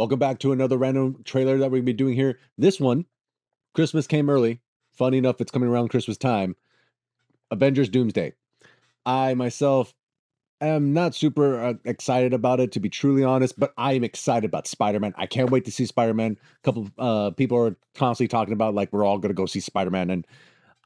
Welcome back to another random trailer that we're gonna be doing here. This one, Christmas came early. Funny enough, it's coming around Christmas time. Avengers Doomsday. I myself am not super excited about it, to be truly honest, but I am excited about Spider-Man. I can't wait to see Spider-Man. A couple people are constantly talking about like we're all gonna go see Spider-Man, and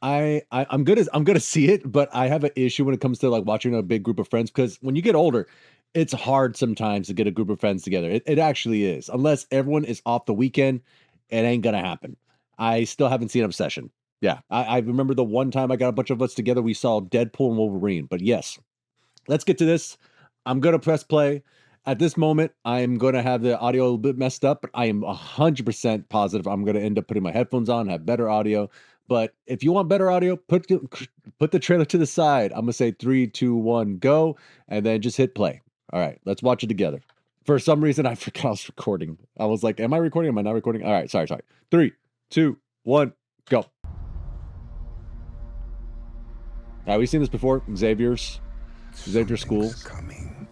I'm gonna see it, but I have an issue when it comes to like watching a big group of friends because when you get older, it's hard sometimes to get a group of friends together. It actually is. Unless everyone is off the weekend, it ain't gonna happen. I still haven't seen Obsession. Yeah, I remember the one time I got a bunch of us together, we saw Deadpool and Wolverine. But yes, let's get to this. I'm gonna press play. At this moment, I'm gonna have the audio a little bit messed up, but I am 100% positive I'm gonna end up putting my headphones on, have better audio. But if you want better audio, put the trailer to the side. I'm gonna say 3, 2, 1, go, and then just hit play. All right, let's watch it together. For some reason, I forgot I was recording. I was like, "Am I recording? Am I not recording?" All right, sorry. 3, 2, 1, go. All right, we've seen this before. Xavier School. Coming.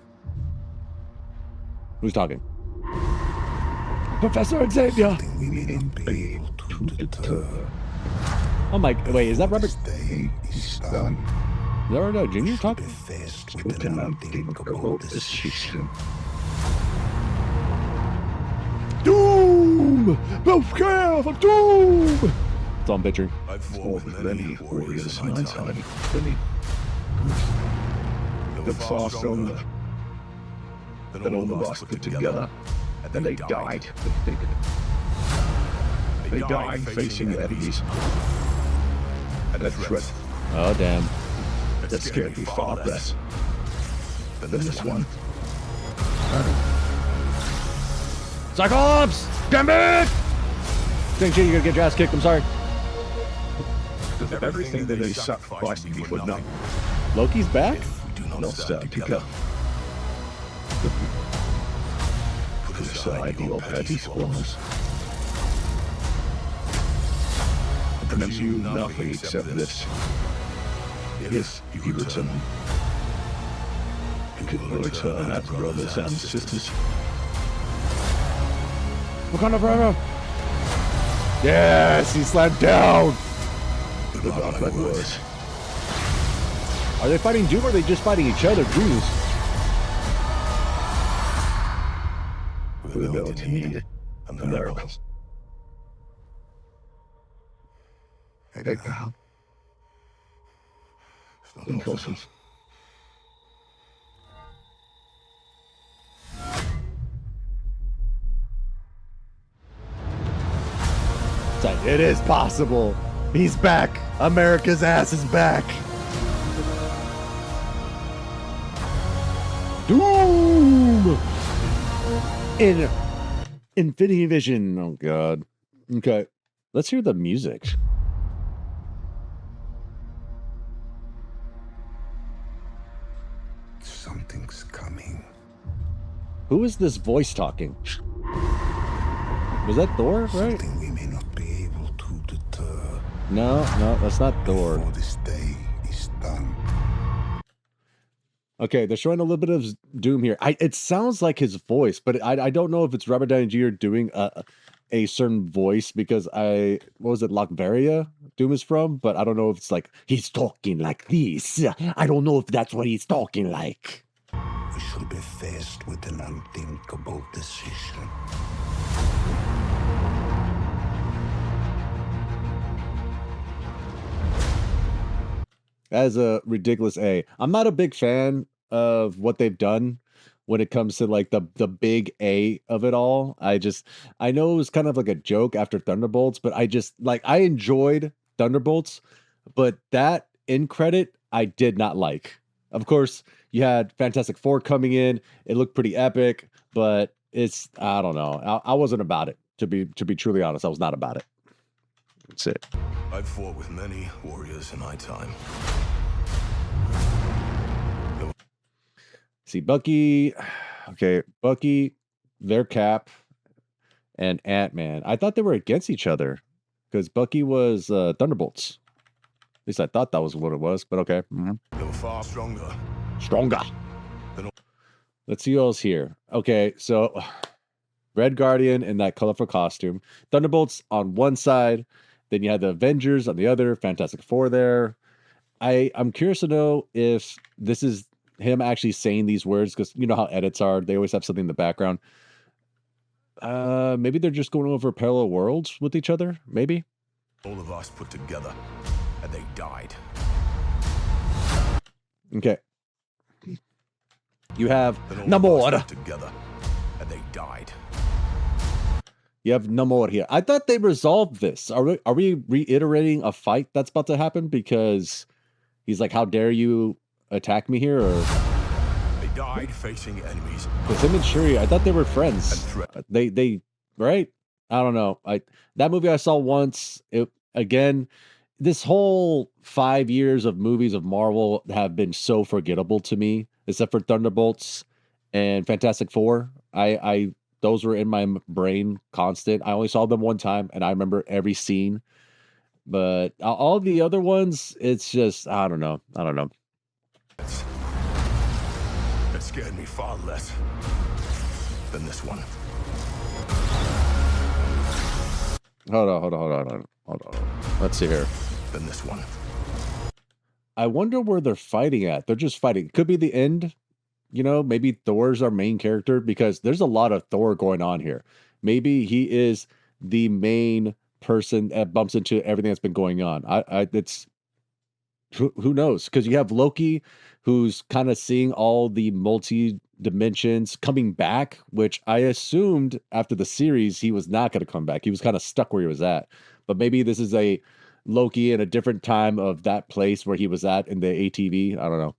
Who's talking? Professor Xavier. We may not be able to deter. Oh my! Wait, is that Robert? Day is done. Is that Robert Jr. talking? Faced with an unthinkable decision. Doom! Beware of doom! That's all I'm picturing. I've fought with many warriors in my time. The far stronger than all of us put together, and they died. They died facing enemies and a threat Oh damn! that scared me far less than this one. Cyclops! Damn it! Think you're gonna get your ass kicked. I'm sorry. Because of everything that they sacrificed me for nothing. Loki's back? We do Not not stand together. Put aside your petty squabbles. And pursue nothing except this. If you return, you will return as brothers and sisters. Wakanda forever! Yes, he slammed down! The dark that was. Are they fighting Doom or are they just fighting each other? Jesus. We're going to need a miracle. Hey, pal. Impulsions. It is possible. He's back. America's ass is back. Doom! In Infinity Vision. Oh, God. Okay. Let's hear the music. Something's coming. Who is this voice talking? Was that Thor, right? Something we may not be able to deter. No, that's not Thor. Before this day is done. Okay, they're showing a little bit of Doom here. It sounds like his voice, but I don't know if it's Robert Downey Jr. doing a certain voice because what was it, Latveria Doom is from? But I don't know if it's like he's talking like this. I don't know if that's what he's talking like. We shall be faced with an unthinkable decision. That is a ridiculous A. I'm not a big fan of what they've done when it comes to like the big A of it all. I know it was kind of like a joke after Thunderbolts, but I enjoyed Thunderbolts, but that end credit I did not like. Of course, you had Fantastic Four coming in. It looked pretty epic, but I don't know. I wasn't about it. To be truly honest, I was not about it. That's it. I've fought with many warriors in my time. See, Bucky, their Cap, and Ant-Man. I thought they were against each other because Bucky was Thunderbolts. At least I thought that was what it was, but okay. They were far stronger. Stronger. Let's see who else here. Okay, so Red Guardian in that colorful costume. Thunderbolts on one side, then you had the Avengers on the other. Fantastic Four there. I'm curious to know if this is him actually saying these words because you know how edits are; they always have something in the background. Maybe they're just going over parallel worlds with each other. Maybe. All of us put together, and they died. Okay. You have Then all of us Namor. put together, and they died. You have Namor here. I thought they resolved this. Are we reiterating a fight that's about to happen because he's like, "How dare you attack me here?" Or They died facing enemies. because him and Shuri, I thought they were friends. And threat. They right? I don't know. That movie I saw once. It again. This whole 5 years of movies of Marvel have been so forgettable to me, except for Thunderbolts and Fantastic Four. I those were in my brain constant. I only saw them one time, and I remember every scene. But all the other ones, it's just I don't know. I don't know. It scared me far less than this one. Hold on. Let's see here. Than this one. I wonder where they're fighting at. They're just fighting. Could be the end. You know, maybe Thor's our main character because there's a lot of Thor going on here. Maybe he is the main person that bumps into everything that's been going on. It's who knows? Because you have Loki, who's kind of seeing all the multi dimensions coming back, which I assumed after the series he was not going to come back. He was kind of stuck where he was at. But maybe this is a Loki in a different time of that place where he was at in the ATV. I don't know.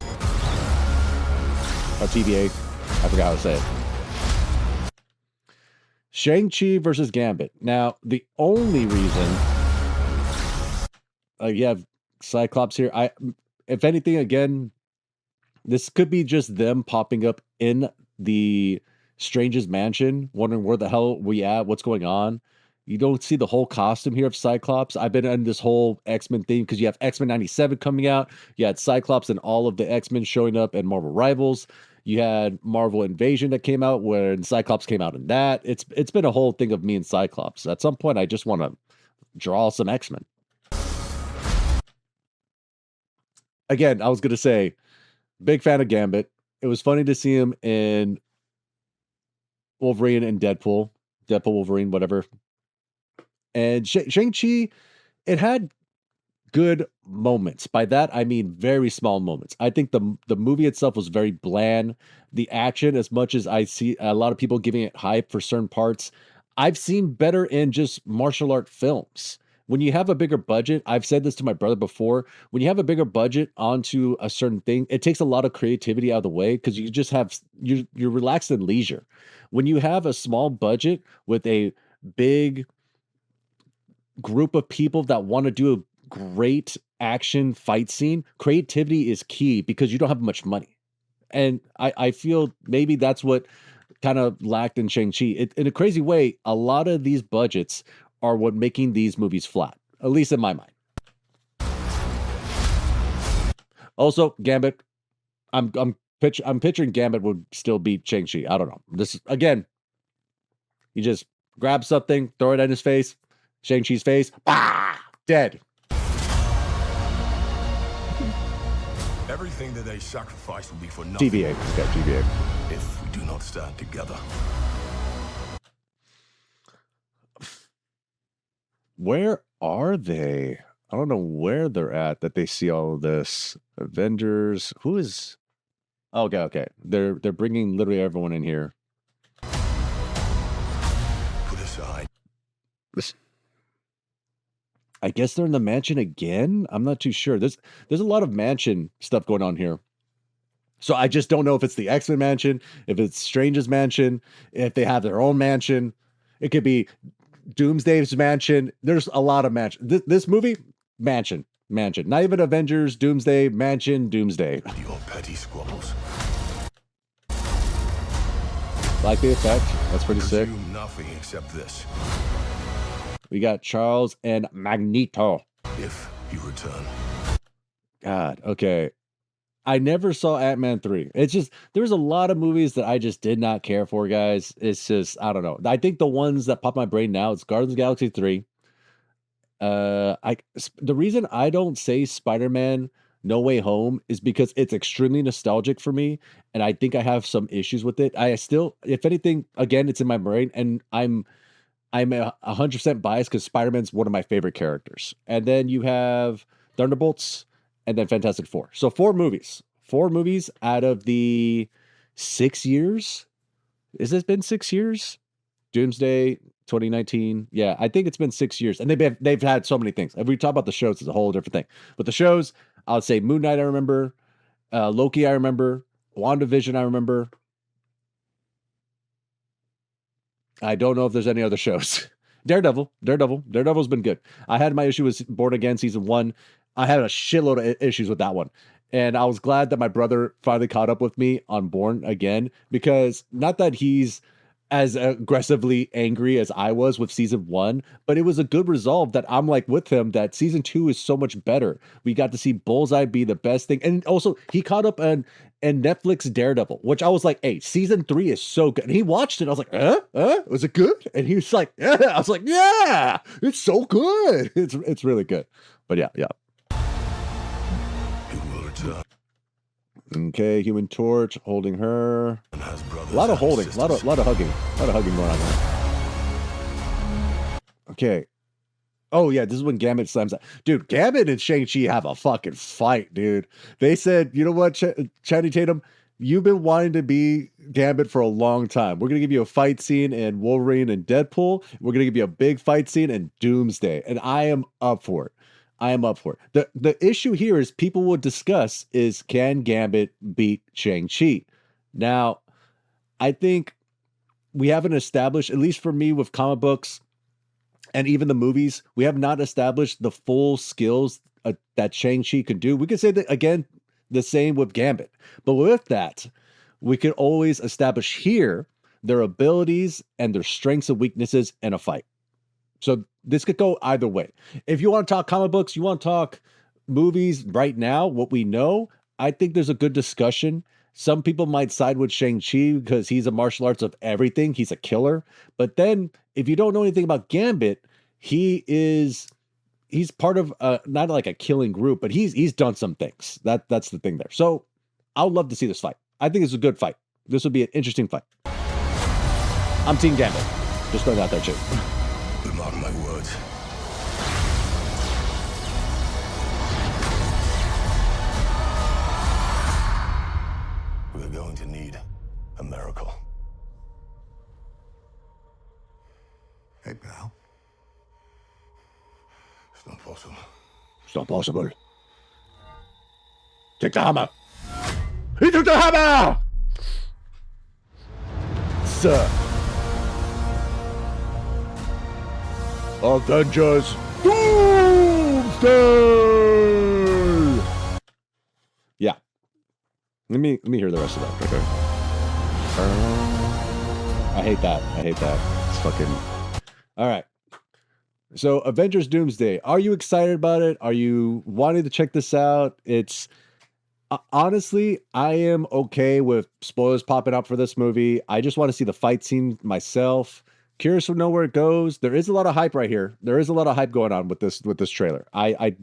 Or TVA. I forgot how to say it. Shang-Chi versus Gambit. Now, the only reason you have Cyclops here, if anything, again, this could be just them popping up in the Strange's mansion, wondering where the hell we at, what's going on. You don't see the whole costume here of Cyclops. I've been in this whole X-Men thing because you have X-Men 97 coming out. You had Cyclops and all of the X-Men showing up in Marvel Rivals. You had Marvel Invasion that came out when Cyclops came out in that. It's been a whole thing of me and Cyclops. At some point, I just want to draw some X-Men. Again, I was going to say, big fan of Gambit. It was funny to see him in Wolverine and Deadpool. Wolverine, whatever. And Shang-Chi, it had good moments. By that, I mean very small moments. I think the movie itself was very bland. The action, as much as I see a lot of people giving it hype for certain parts, I've seen better in just martial art films. When you have a bigger budget, I've said this to my brother before, when you have a bigger budget onto a certain thing, it takes a lot of creativity out of the way because you just have, you're relaxed and leisure. When you have a small budget with a big group of people that want to do a great action fight scene, creativity is key because you don't have much money. And I feel maybe that's what kind of lacked in Shang-Chi. In a crazy way, a lot of these budgets are what making these movies flat, at least in my mind. Also, Gambit, I'm picturing Gambit would still beat Shang-Chi. I don't know. This again, you just grab something, throw it at his face, Shang-Chi's face, bah, dead. Everything that they sacrifice will be for nothing. TVA. Okay, TVA. If we do not stand together. Where are they? I don't know where they're at that they see all of this. Avengers. Who is? Okay. They're bringing literally everyone in here. Put aside. I guess they're in the mansion again. I'm not too sure. There's a lot of mansion stuff going on here. So I just don't know if it's the X-Men mansion, if it's Strange's mansion, if they have their own mansion. It could be Doomsday's mansion. There's a lot of mansion. This movie, mansion. Not even Avengers, Doomsday, mansion, Doomsday. Your petty squabbles. Like the effect. That's pretty sick. Presume nothing except this. We got Charles and Magneto. If you return. God, okay. I never saw Ant-Man 3. It's just there's a lot of movies that I just did not care for, guys. It's just I don't know. I think the ones that pop my brain now, it's Guardians of the Galaxy 3. The reason I don't say Spider-Man No Way Home is because it's extremely nostalgic for me, and I think I have some issues with it. I still, if anything, again, it's in my brain, and I'm 100% biased because Spider-Man's one of my favorite characters. And then you have Thunderbolts, and then Fantastic Four. So four movies out of the 6 years. Has it been 6 years? Doomsday, 2019. Yeah, I think it's been 6 years, and they've had so many things. If we talk about the shows, it's a whole different thing. But the shows, I would say Moon Knight. I remember Loki. I remember WandaVision. I remember. I don't know if there's any other shows. Daredevil's been good. I had my issue with Born Again season 1. I had a shitload of issues with that one. And I was glad that my brother finally caught up with me on Born Again, because not that he's as aggressively angry as I was with season 1, but it was a good resolve that I'm like with him that season 2 is so much better. We got to see Bullseye be the best thing. And also he caught up on and Netflix Daredevil, which I was like, hey, season 3 is so good. And he watched it. I was like, was it good? And he was like, yeah. I was like, yeah, it's so good. It's really good. But yeah. Okay, Human Torch holding her. A lot of holding, a lot of hugging going on there. Okay. Oh yeah, this is when Gambit slams that. Dude, Gambit and Shang-Chi have a fucking fight, dude. They said, you know what, Channing Tatum, you've been wanting to be Gambit for a long time. We're gonna give you a fight scene in Wolverine and Deadpool. We're gonna give you a big fight scene in Doomsday, and I am up for it. The issue here is people will discuss is, can Gambit beat Shang-Chi? Now, I think we haven't established, at least for me with comic books and even the movies, we have not established the full skills that Shang-Chi could do. We could say that, again, the same with Gambit. But with that, we could always establish here their abilities and their strengths and weaknesses in a fight. So this could go either way. If you want to talk comic books, you want to talk movies right now, what we know, I think there's a good discussion. Some people might side with Shang-Chi because he's a martial arts of everything. He's a killer. But then if you don't know anything about Gambit, he's part of not like a killing group, but he's done some things. That's the thing there. So I would love to see this fight. I think it's a good fight. This would be an interesting fight. I'm Team Gambit. Just throwing it out there too. Mark my words. We're going to need a miracle. Hey, pal. It's not possible. It's not possible. Take the hammer. He took the hammer! Sir. Avengers Doomsday! Yeah. Let me hear the rest of that. Okay. I hate that. It's fucking... All right. So, Avengers Doomsday. Are you excited about it? Are you wanting to check this out? It's... honestly, I am okay with spoilers popping up for this movie. I just want to see the fight scene myself. Curious to know where it goes. There is a lot of hype right here. There is a lot of hype going on with this trailer. I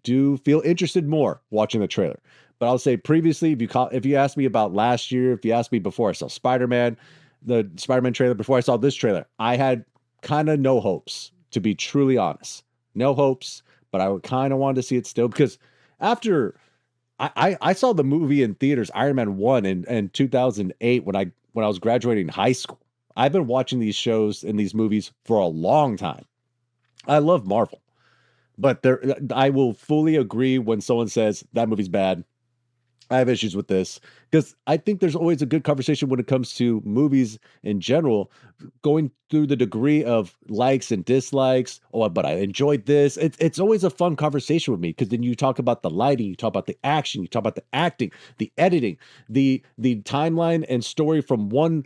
do feel interested more watching the trailer. But I'll say previously, if you asked me about last year, if you asked me before I saw Spider-Man, the Spider-Man trailer, before I saw this trailer, I had kind of no hopes, to be truly honest. No hopes, but I would kind of want to see it still, because after I saw the movie in theaters, Iron Man 1 in 2008 when I was graduating high school. I've been watching these shows and these movies for a long time. I love Marvel, but I will fully agree when someone says that movie's bad. I have issues with this because I think there's always a good conversation when it comes to movies in general, going through the degree of likes and dislikes. Oh, but I enjoyed this. It's always a fun conversation with me, because then you talk about the lighting, you talk about the action, you talk about the acting, the editing, the timeline and story from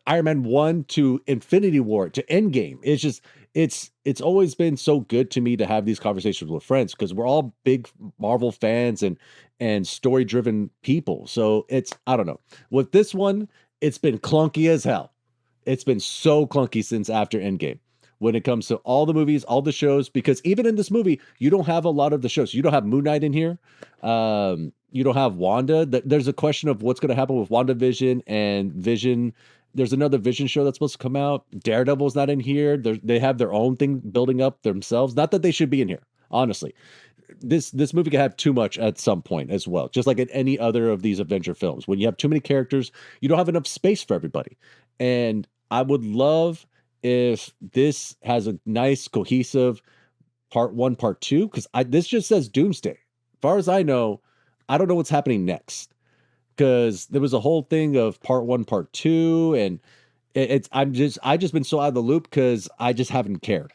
Iron Man 1 to Infinity War to Endgame. It's just it's always been so good to me to have these conversations with friends, because we're all big Marvel fans, and and story-driven people. So it's, I don't know. With this one, it's been clunky as hell. It's been so clunky since after Endgame when it comes to all the movies, all the shows, because even in this movie, you don't have a lot of the shows. You don't have Moon Knight in here. You don't have Wanda. There's a question of what's going to happen with WandaVision and Vision. There's another Vision show that's supposed to come out. Daredevil's not in here. They have their own thing building up themselves. Not that they should be in here, honestly. This movie can have too much at some point as well, just like in any other of these Avenger films. When you have too many characters, you don't have enough space for everybody. And I would love if this has a nice cohesive part 1, part 2, because this just says Doomsday. As far as I know, I don't know what's happening next, because there was a whole thing of part 1, part 2, and I just been so out of the loop because I just haven't cared.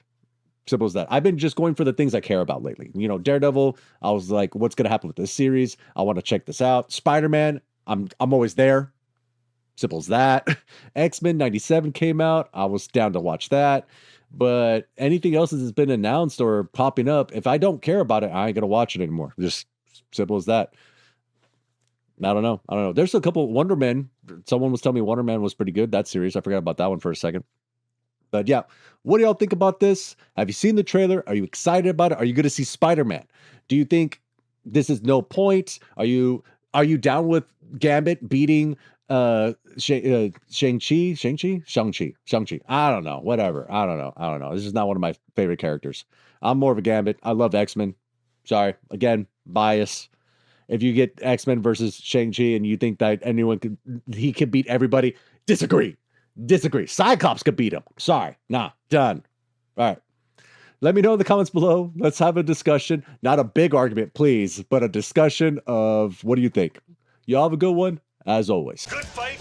Simple as that. I've been just going for the things I care about lately. You know, Daredevil, I was like, what's going to happen with this series? I want to check this out. Spider-Man, I'm always there. Simple as that. X-Men 97 came out. I was down to watch that. But anything else that's been announced or popping up, if I don't care about it, I ain't going to watch it anymore. Just simple as that. I don't know. There's a couple Wonder Man. Someone was telling me Wonder Man was pretty good, that series. I forgot about that one for a second. But yeah, what do y'all think about this? Have you seen the trailer? Are you excited about it? Are you going to see Spider-Man? Do you think this is no point? Are you down with Gambit beating Shang-Chi? I don't know. Whatever. I don't know. This is not one of my favorite characters. I'm more of a Gambit. I love X-Men. Sorry. Again, bias. If you get X-Men versus Shang-Chi and you think that he could beat everybody, disagree. Cyclops could beat him. Sorry. Nah, done. All right. Let me know in the comments below. Let's have a discussion. Not a big argument, please, but a discussion of what do you think? Y'all have a good one, as always. Good fight.